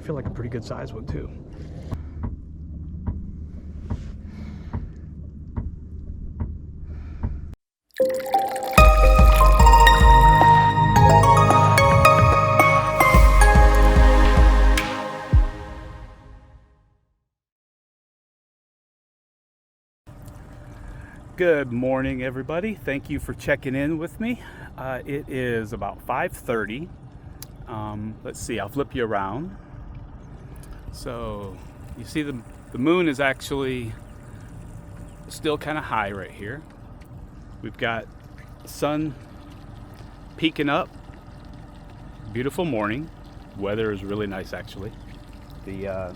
feel like a pretty good size one too. Good morning, everybody. Thank you for checking in with me. It is about 5:30. Let's see, I'll flip you around. So you see the moon is actually still kind of high right here. We've got the sun peeking up. Beautiful morning. Weather is really nice actually. The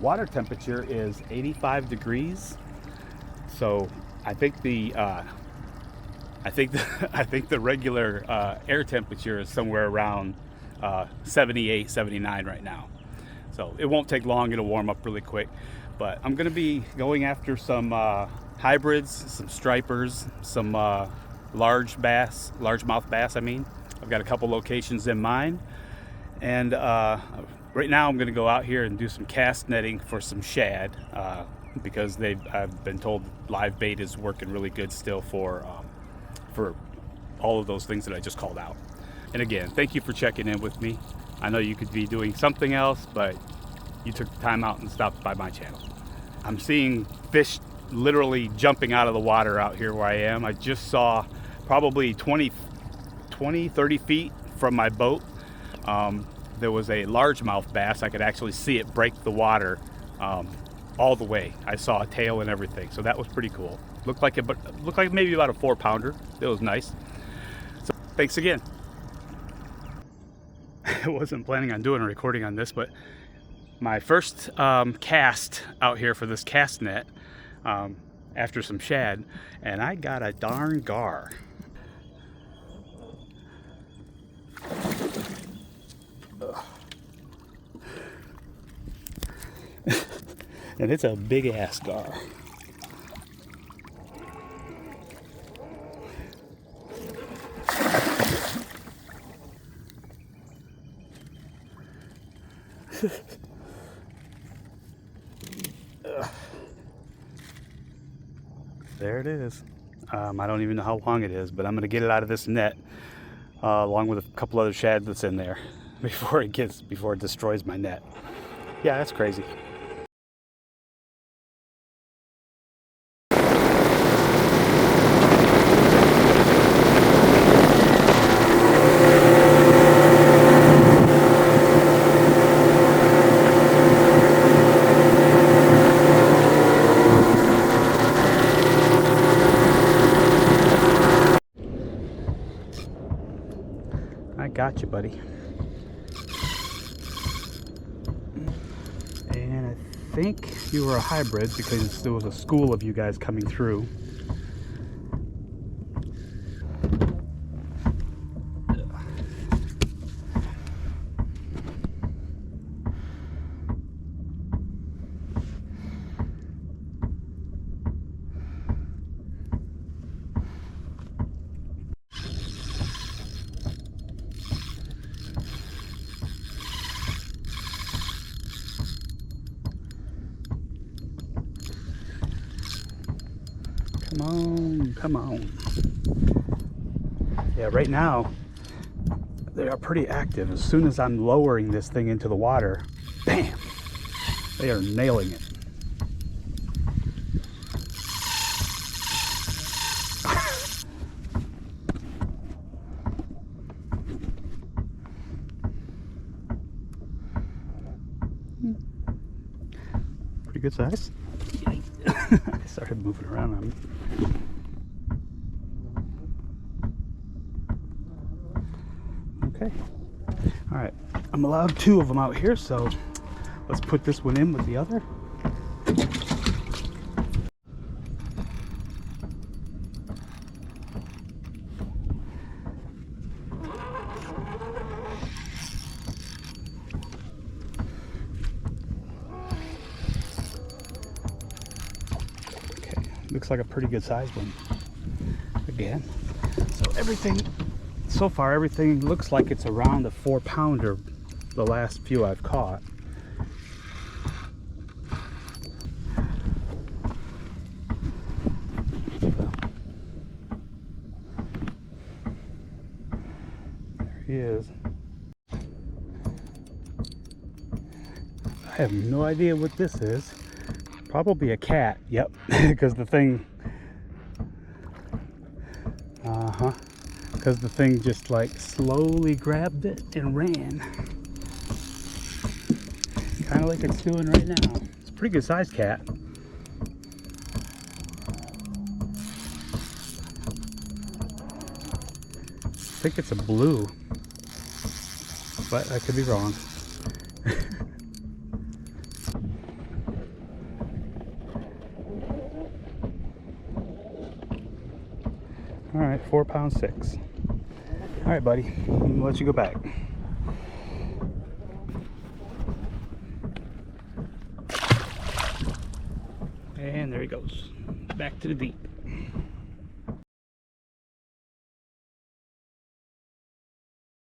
water temperature is 85 degrees. So I think the regular air temperature is somewhere around 78, 79 right now. So it won't take long, it'll warm up really quick. But I'm gonna be going after some hybrids, some stripers, some largemouth bass, I mean. I've got a couple locations in mind. And right now I'm gonna go out here and do some cast netting for some shad. Because I've been told live bait is working really good still for all of those things that I just called out. And again, thank you for checking in with me. I know you could be doing something else, but you took the time out and stopped by my channel. I'm seeing fish literally jumping out of the water out here where I am. I just saw probably 20, 30 feet from my boat. There was a largemouth bass. I could actually see it break the water all the way. I saw a tail and everything, so that was pretty cool. Looked like maybe about a 4-pounder. It was nice. So thanks again. I wasn't planning on doing a recording on this, but my first cast out here for this cast net after some shad, and I got a darn gar. And it's a big ass gar. There it is. I don't even know how long it is, but I'm gonna get it out of this net along with a couple other shad that's in there before it destroys my net. Yeah, that's crazy. Got you, buddy. And I think you were a hybrid because there was a school of you guys coming through. Come on. Yeah, right now they are pretty active. As soon as I'm lowering this thing into the water, bam, they are nailing it. Pretty good size. I started moving around on me. Okay. All right. I'm allowed 2 of them out here, so let's put this one in with the other. Looks like a pretty good sized one again. So everything so far, everything looks like it's around a 4-pounder the last few I've caught. There he is. I have no idea what this is. Probably a cat. Yep, because the thing. Because the thing just like slowly grabbed it and ran. Kind of like it's doing right now. It's a pretty good sized cat. I think it's a blue, but I could be wrong. All right, 4 pound 6. All right, buddy, I'm gonna let you go back. And there he goes, back to the deep.